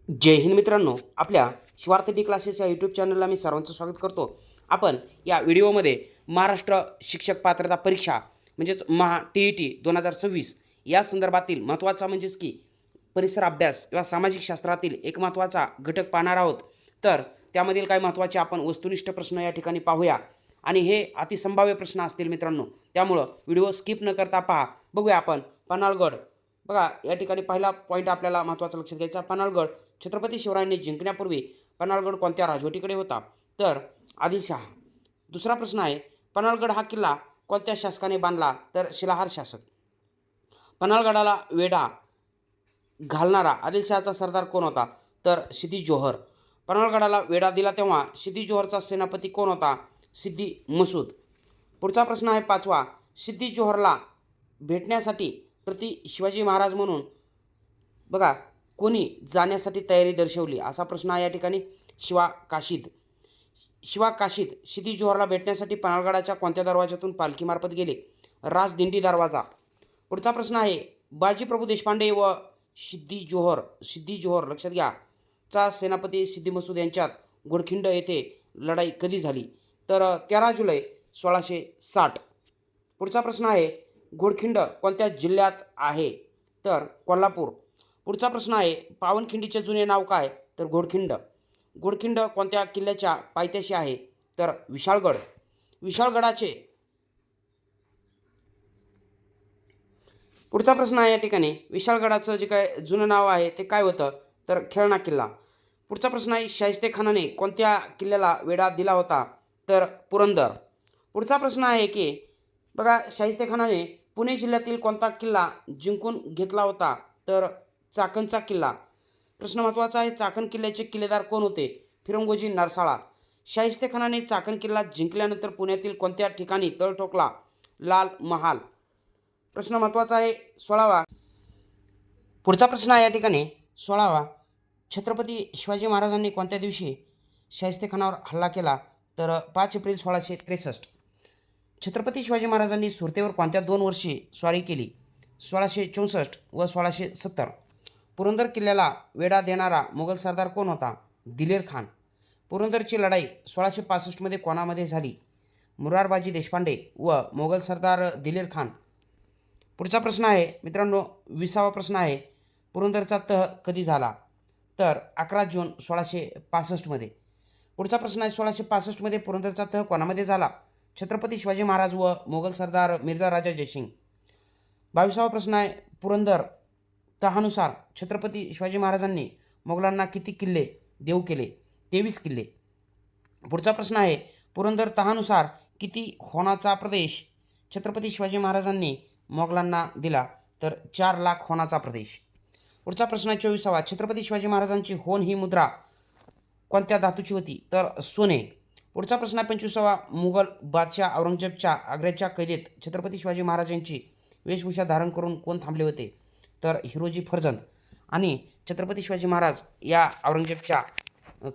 जय हिंद मित्रांनो, आपल्या Shivarth D classes या यूट्यूब चॅनलला मी सर्वांचं स्वागत करतो. आपण या व्हिडिओमध्ये महाराष्ट्र शिक्षक पात्रता परीक्षा म्हणजेच टी 2026 या संदर्भातील महत्त्वाचा म्हणजेच की परिसर अभ्यास किंवा सामाजिक शास्त्रातील एक महत्त्वाचा घटक पाहणार आहोत. तर त्यामधील काही महत्त्वाचे आपण वस्तुनिष्ठ प्रश्न या ठिकाणी पाहूया आणि हे अतिसंभाव्य प्रश्न असतील मित्रांनो, त्यामुळं व्हिडिओ स्किप न करता पहा. बघूया आपण पन्हाळगड. बघा, या ठिकाणी पहिला पॉईंट आपल्याला महत्त्वाचा लक्षात घ्यायचा. पन्हाळगड छत्रपती शिवरायांनी जिंकण्यापूर्वी पन्हाळगड कोणत्या राजवटीकडे होता? तर आदिलशहा. दुसरा प्रश्न आहे, पन्हाळगड हा किल्ला कोणत्या शासकाने बांधला? तर शिलाहार शासक. पन्हाळगडाला वेढा घालणारा आदिलशहाचा सरदार कोण होता? तर सिद्दी जोहर. पन्हाळगडाला वेढा दिला तेव्हा सिद्दी जोहरचा सेनापती कोण होता? सिद्दी मसूद. पुढचा प्रश्न आहे पाचवा, सिद्दी जोहरला भेटण्यासाठी प्रति शिवाजी महाराज म्हणून बघा कोणी जाण्यासाठी तयारी दर्शवली? असा प्रश्न आहे या ठिकाणी. शिवा काशीद. शिवा काशीद सिद्दी जोहरला भेटण्यासाठी पन्हाळगडाच्या कोणत्या दरवाजातून पालखीमार्फत गेले? राजदिंडी दरवाजा. पुढचा प्रश्न आहे, बाजीप्रभू देशपांडे व सिद्दी जोहर लक्षात घ्या चा सेनापती सिद्दी मसूद यांच्यात घोडखिंड येथे लढाई कधी झाली? तर 13 जुलै 1660. पुढचा प्रश्न आहे, घोडखिंड कोणत्या जिल्ह्यात आहे? तर कोल्हापूर. पुढचा प्रश्न आहे, पावनखिंडीचे जुने नाव काय? तर घोडखिंड. घोडखिंड कोणत्या किल्ल्याच्या पायथ्याशी आहे? तर विशाळगड. विशाळगडाचे पुढचा प्रश्न आहे या ठिकाणी, विशाळगडाचं जे काय जुनं नाव आहे ते काय होतं? तर खेळणा किल्ला. पुढचा प्रश्न आहे, शाहिस्तेखानाने कोणत्या किल्ल्याला वेढा दिला होता? तर पुरंदर. पुढचा प्रश्न आहे की बघा, शाहिस्तेखानाने पुणे जिल्ह्यातील कोणता किल्ला जिंकून घेतला होता? तर चाकणचा किल्ला. प्रश्न महत्त्वाचा आहे, चाकण किल्ल्याचे किल्लेदार कोण होते? फिरंगोजी नरसाळा. शाहिस्तेखानाने चाकण किल्ला जिंकल्यानंतर पुण्यातील कोणत्या ठिकाणी तळ ठोकला? लाल महाल. प्रश्न महत्त्वाचा आहे 16वा. पुढचा प्रश्न आहे या ठिकाणी 16वा, छत्रपती शिवाजी महाराजांनी कोणत्या दिवशी शाहिस्तेखानावर हल्ला केला? तर 5 एप्रिल 1663. छत्रपती शिवाजी महाराजांनी सुरतेवर कोणत्या 2 वर्षी स्वारी केली? 1664 व 1670. पुरंदर किल्ल्याला वेढा देणारा मोगल सरदार कोण होता? दिलेर खान. पुरंदरची लढाई 1665 कोणामध्ये झाली? मुरारबाजी देशपांडे व मोगल सरदार दिलेर खान. पुढचा प्रश्न आहे मित्रांनो, 20वा प्रश्न आहे, पुरंदरचा तह कधी झाला? तर 11 जून 1665. पुढचा प्रश्न आहे, 1665 पुरंदरचा तह कोणामध्ये झाला? छत्रपती शिवाजी महाराज व मोगल सरदार मिर्झा राजा जयसिंग. 22वा प्रश्न आहे, पुरंदर तहानुसार छत्रपती शिवाजी महाराजांनी मोगलांना किती किल्ले देऊ केले? 23 किल्ले. पुढचा प्रश्न आहे, पुरंदर तहानुसार किती होणाचा प्रदेश छत्रपती शिवाजी महाराजांनी मोगलांना दिला? तर 4 लाख होणाचा प्रदेश. पुढचा प्रश्न आहे 24वा, छत्रपती शिवाजी महाराजांची होन ही मुद्रा कोणत्या धातूची होती? तर सोने. पुढचा प्रश्न आहे 25वा, मुघल बादशाह औरंगजेबच्या आग्र्याच्या कैदेत छत्रपती शिवाजी महाराजांची वेशभूषा धारण करून कोण थांबले होते? तर हिरोजी फर्जंद. आणि छत्रपती शिवाजी महाराज या औरंगजेबच्या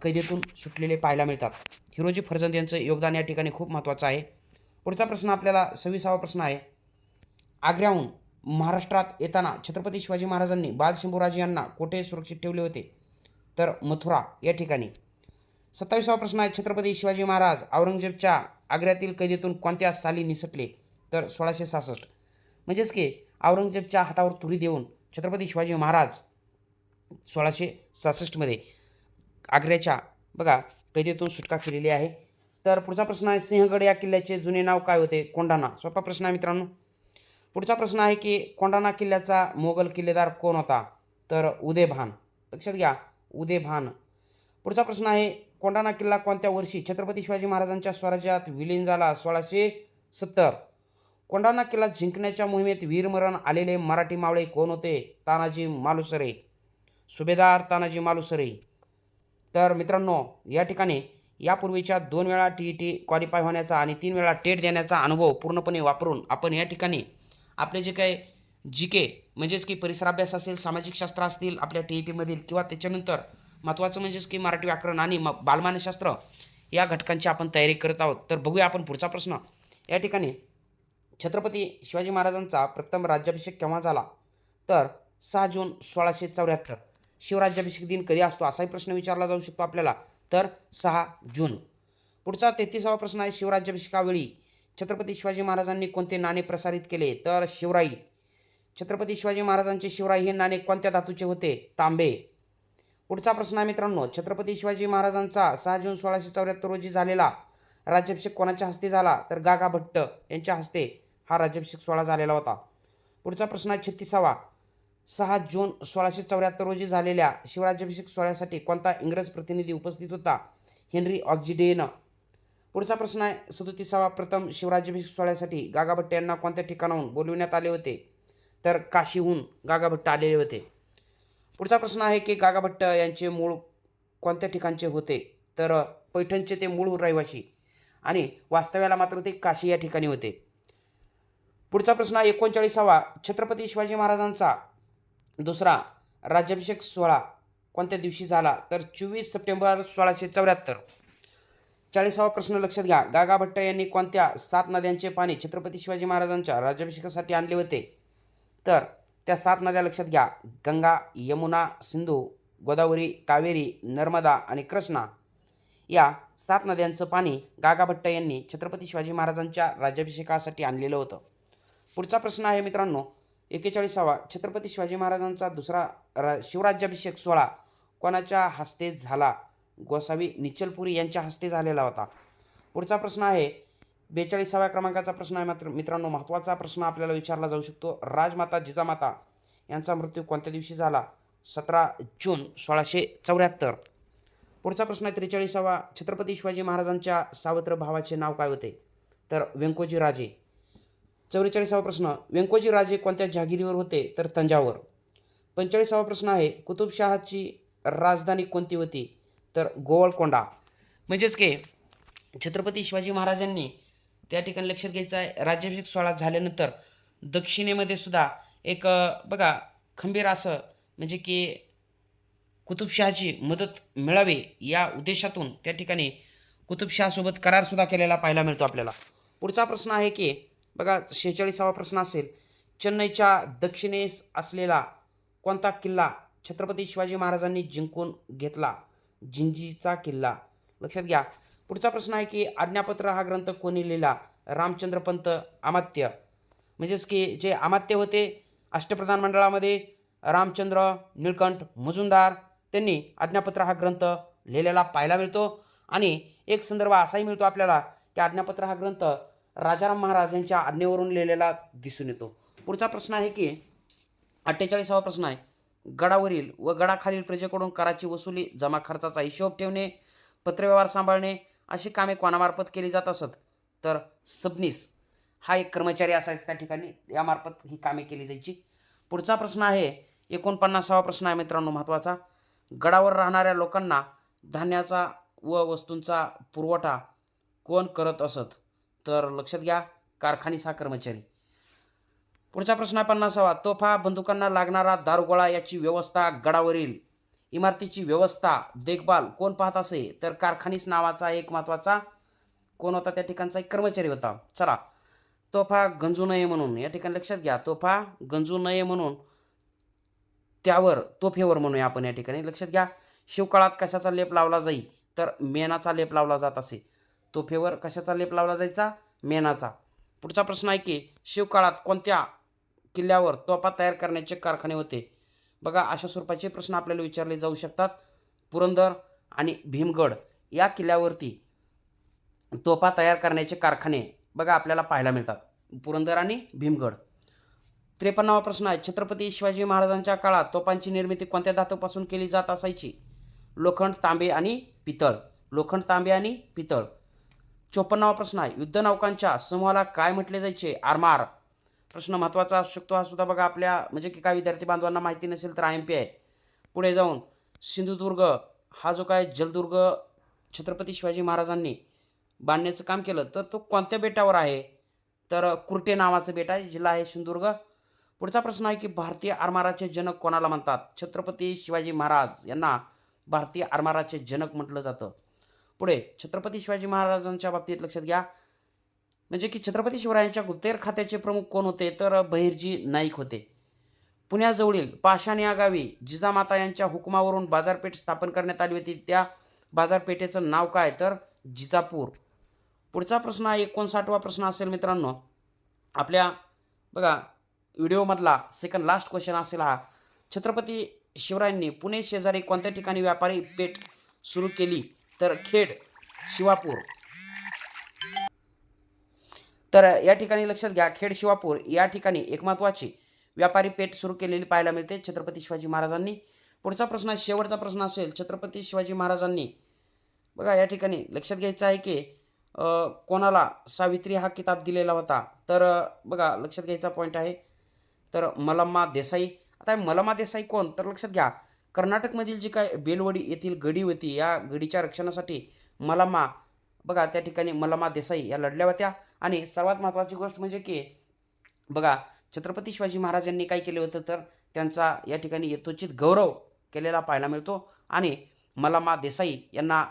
कैदेतून सुटलेले पाहायला मिळतात. हिरोजी फर्जंद यांचं योगदान या ठिकाणी खूप महत्त्वाचं आहे. पुढचा प्रश्न आपल्याला 26वा प्रश्न आहे, आग्र्याहून महाराष्ट्रात येताना छत्रपती शिवाजी महाराजांनी बालशंभूराजे यांना कोठे सुरक्षित ठेवले होते? तर मथुरा या ठिकाणी. 27वा प्रश्न आहे, छत्रपती शिवाजी महाराज औरंगजेबच्या आग्र्यातील कैदेतून कोणत्या साली निसटले? तर 1666. म्हणजेच की औरंगजेबच्या हातावर तुरी देऊन छत्रपती शिवाजी महाराज 1666 आग्र्याच्या बघा कैदेतून सुटका केलेली आहे. तर पुढचा प्रश्न आहे, सिंहगड या किल्ल्याचे जुने नाव काय होते? कोंढाणा. सोपा प्रश्न आहे मित्रांनो. पुढचा प्रश्न आहे की कोंढाणा किल्ल्याचा मोगल किल्लेदार कोण होता? तर उदयभान. लक्षात घ्या, उदयभान. पुढचा प्रश्न आहे, कोंढाणा किल्ला कोणत्या वर्षी छत्रपती शिवाजी महाराजांच्या स्वराज्यात विलीन झाला? 1670. कोंढाणा किल्ला जिंकण्याच्या मोहिमेत वीरमरण आलेले मराठी मावळे कोण होते? तानाजी मालुसरे. सुभेदार तानाजी मालुसरे. तर मित्रांनो, या ठिकाणी यापूर्वीच्या 2 वेळा टी क्वालिफाय होण्याचा आणि 3 वेळा टेट देण्याचा अनुभव पूर्णपणे वापरून आपण या ठिकाणी आपले जे काही GK म्हणजेच की परिसर अभ्यास असेल, सामाजिक शास्त्र असतील आपल्या टीमधील किंवा त्याच्यानंतर महत्त्वाचं म्हणजेच की मराठी व्याकरण आणि बालमानसशास्त्र या घटकांची आपण तयारी करत आहोत. तर बघूया आपण पुढचा प्रश्न. या ठिकाणी छत्रपती शिवाजी महाराजांचा प्रथम राज्याभिषेक केव्हा झाला? तर 6 जून 1674. शिवराज्याभिषेक दिन कधी असतो असाही प्रश्न विचारला जाऊ शकतो आपल्याला, तर 6 जून. पुढचा 33वा प्रश्न आहे, शिवराज्याभिषेकावेळी छत्रपती शिवाजी महाराजांनी कोणते नाणे प्रसारित केले, तर शिवराई. छत्रपती शिवाजी महाराजांचे शिवराई हे नाणे कोणत्या धातूचे होते, तांबे. पुढचा प्रश्न आहे मित्रांनो, छत्रपती शिवाजी महाराजांचा 6 जून 1674 रोजी झालेला राज्याभिषेक कोणाच्या हस्ते झाला, तर गागा भट्ट यांच्या हस्ते हा राज्याभिषेक सोहळा झालेला होता. पुढचा प्रश्न आहे 36वा, 6 जून 1674 रोजी झालेल्या शिवराज्याभिषेक सोहळ्यासाठी कोणता इंग्रज प्रतिनिधी उपस्थित होता, हेनरी ऑक्झिडेन. पुढचा प्रश्न आहे 37वा, प्रथम शिवराज्याभिषेक सोहळ्यासाठी गागा भट्ट यांना कोणत्या ठिकाणाहून बोलविण्यात आले होते, तर काशीहून गागा भट्ट आलेले होते. पुढचा प्रश्न आहे की गागा भट्ट यांचे मूळ कोणत्या ठिकाणचे होते, तर पैठणचे ते मूळ रहिवासी आणि वास्तव्याला मात्र ते काशी या ठिकाणी होते. पुढचा प्रश्न आहे 39वा, छत्रपती शिवाजी महाराजांचा दुसरा राज्याभिषेक सोहळा कोणत्या दिवशी झाला, तर 24 सप्टेंबर 1674. 40वा प्रश्न लक्षात घ्या, गागा भट्ट यांनी कोणत्या 7 नद्यांचे पाणी छत्रपती शिवाजी महाराजांच्या राज्याभिषेकासाठी आणले होते, तर त्या 7 नद्या लक्षात घ्या, गंगा, यमुना, सिंधू, गोदावरी, कावेरी, नर्मदा आणि कृष्णा. या 7 नद्यांचं पाणी गागा भट्ट यांनी छत्रपती शिवाजी महाराजांच्या राज्याभिषेकासाठी आणलेलं होतं. पुढचा प्रश्न आहे मित्रांनो 41वा, छत्रपती शिवाजी महाराजांचा दुसरा शिवराज्याभिषेक सोहळा कोणाच्या हस्ते झाला, गोसावी निचलपुरी यांच्या हस्ते झालेला होता. पुढचा प्रश्न आहे 42व्या क्रमांकाचा प्रश्न आहे मित्रांनो, महत्त्वाचा प्रश्न आपल्याला विचारला जाऊ शकतो, राजमाता जिजामाता यांचा मृत्यू कोणत्या दिवशी झाला, 17 जून 1674. पुढचा प्रश्न आहे 43वा, छत्रपती शिवाजी महाराजांच्या सावत्र भावाचे नाव काय होते, तर व्यंकोजी राजे. 44वा प्रश्न, व्यंकोजी राजे कोणत्या जहागिरीवर होते, तर तंजावर. 45वा प्रश्न आहे, कुतुबशहाची राजधानी कोणती होती, तर गोवळकोंडा. म्हणजेच की छत्रपती शिवाजी महाराजांनी त्या ठिकाणी लक्षात घ्यायचं आहे, राज्याभिषेक सोहळा झाल्यानंतर दक्षिणेमध्ये सुद्धा एक बघा खंबीर असं म्हणजे की कुतुबशहाची मदत मिळावी या उद्देशातून त्या ठिकाणी कुतुबशहासोबत करारसुद्धा केलेला पाहायला मिळतो आपल्याला. पुढचा प्रश्न आहे की बघा 46वा प्रश्न असेल, चेन्नईच्या दक्षिणेस असलेला कोणता किल्ला छत्रपती शिवाजी महाराजांनी जिंकून घेतला, जिंजीचा किल्ला. लक्षात घ्या. पुढचा प्रश्न आहे की आज्ञापत्र हा ग्रंथ कोणी लिहिला, रामचंद्रपंत अमात्य. म्हणजेच की जे अमात्य होते अष्टप्रधान मंडळामध्ये रामचंद्र निळकंठ मुजुमदार, त्यांनी आज्ञापत्र हा ग्रंथ लिहिलेला पाहायला मिळतो. आणि एक संदर्भ असाही मिळतो आपल्याला की आज्ञापत्र हा ग्रंथ राजाराम महाराज यांच्या आज्ञेवरून लिहिलेला दिसून येतो. पुढचा प्रश्न आहे की 48वा प्रश्न आहे, गडावरील व गडाखालील प्रजेकडून कराची वसुली, जमा खर्चाचा हिशोब ठेवणे, पत्रव्यवहार सांभाळणे अशी कामे कोणामार्फत केली जात असत, तर सबनीस हा एक कर्मचारी असायचा त्या ठिकाणी, यामार्फत ही कामे केली जायची. पुढचा प्रश्न आहे 49वा प्रश्न आहे मित्रांनो महत्त्वाचा, गडावर राहणाऱ्या लोकांना धान्याचा व वस्तूंचा पुरवठा कोण करत असत, तर लक्षात घ्या कारखानीस हा कर्मचारी. पुढचा प्रश्न आहे 50वा, तोफा बंदुकांना लागणारा दारुगोळा याची व्यवस्था, गडावरील इमारतीची व्यवस्था देखभाल कोण पाहत असे, तर कारखानीस नावाचा एक महत्त्वाचा कोण होता, त्या ठिकाणचा एक कर्मचारी होता. चला, तोफा गंजू नये म्हणून या ठिकाणी लक्षात घ्या, तोफा गंजू नये म्हणून त्यावर तोफेवर म्हणूया आपण या ठिकाणी लक्षात घ्या. शिवकाळात कशाचा लेप लावला जाई, तर मेणाचा लेप लावला जात असे. तोफेवर कशाचा लेप लावला जायचा, मेणाचा. पुढचा प्रश्न आहे की शिवकाळात कोणत्या किल्ल्यावर तोफा तयार करण्याचे कारखाने होते. बघा अशा स्वरूपाचे प्रश्न आपल्याला विचारले जाऊ शकतात. पुरंदर आणि भीमगड या किल्ल्यावरती तोफा तयार करण्याचे कारखाने बघा आपल्याला पाहायला मिळतात, पुरंदर आणि भीमगड. 53वा प्रश्न आहे, छत्रपती शिवाजी महाराजांच्या काळात तोफांची निर्मिती कोणत्या धातूपासून केली जात असायची, लोखंड, तांबे आणि पितळ. लोखंड, तांबे आणि पितळ. 54वा प्रश्न आहे, युद्धनौकांच्या समूहाला काय म्हटले जायचे, आरमार. प्रश्न महत्त्वाचा असू शकतो हा सुद्धा बघा आपल्या म्हणजे की काय विद्यार्थी बांधवांना माहिती नसेल तर IMP आहे. पुढे जाऊन सिंधुदुर्ग हा जो काय जलदुर्ग छत्रपती शिवाजी महाराजांनी बांधण्याचं काम केलं, तर तो कोणत्या बेटावर आहे, तर कुर्टे नावाचं बेट आहे, जिल्हा आहे सिंधुदुर्ग. पुढचा प्रश्न आहे की भारतीय आरमाराचे जनक कोणाला म्हणतात, छत्रपती शिवाजी महाराज यांना भारतीय आरमाराचे जनक म्हटलं जातं. पुढे छत्रपती शिवाजी महाराजांच्या बाबतीत लक्षात घ्या, म्हणजे की छत्रपती शिवरायांच्या गुप्तहेर खात्याचे प्रमुख कोण होते, तर बहिर्जी नाईक होते. पुण्याजवळील पाषाण या गावी जिजामाता यांच्या हुकुमावरून बाजारपेठ स्थापन करण्यात आली होती. त्या बाजारपेठेचं नाव काय? तर जिजापूर. पुढचा प्रश्न हा 59वा प्रश्न असेल मित्रांनो. आपल्या बघा व्हिडिओमधला सेकंड लास्ट क्वेश्चन असेल हा. छत्रपती शिवरायांनी पुणे शेजारी कोणत्या ठिकाणी व्यापारी पेठ सुरू केली? तर खेड, शिवापूर. तर या ठिकाणी लक्षात घ्या, खेड शिवापूर या ठिकाणी एक महत्त्वाची व्यापारी पेठ सुरू केलेली पाहायला मिळते छत्रपती शिवाजी महाराजांनी. पुढचा प्रश्न शेवटचा प्रश्न असेल. छत्रपती शिवाजी महाराजांनी बघा या ठिकाणी लक्षात घ्यायचं आहे की कोणाला सावित्री हा किताब दिलेला होता? तर बघा लक्षात घ्यायचा पॉईंट आहे. तर मलम्मा देसाई. आता मलम्मा देसाई कोण? तर लक्षात घ्या, कर्नाटकमधील जी काय बेलवडी येथील गडी होती, या गडीच्या रक्षणासाठी मलम्मा बघा त्या ठिकाणी मलम्मा देसाई या लढल्या होत्या. आणि सर्वात महत्त्वाची गोष्ट म्हणजे की बघा छत्रपती शिवाजी महाराजांनी काय केले होतं? तर त्यांचा या ठिकाणी यथोचित गौरव केलेला पाहायला मिळतो. आणि मलम्मा देसाई यांना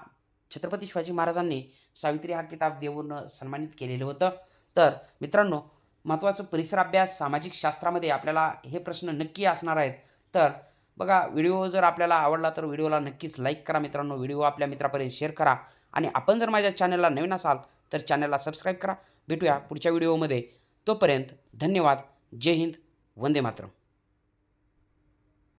छत्रपती शिवाजी महाराजांनी सावित्री हा किताब देऊन सन्मानित केलेलं होतं. तर मित्रांनो, महत्त्वाचं परिसर अभ्यास सामाजिक शास्त्रामध्ये आपल्याला हे प्रश्न नक्की असणार आहेत. तर बघा व्हिडिओ जर आपल्याला आवडला तर व्हिडिओला नक्कीच लाईक करा मित्रांनो. व्हिडिओ आपल्या मित्रापर्यंत शेअर करा. आणि आपण जर माझ्या चॅनलला नवीन असाल तर चॅनलला सबस्क्राईब करा. भेटूया पुढच्या व्हिडिओमध्ये. तोपर्यंत धन्यवाद. जय हिंद. वंदे मातरम.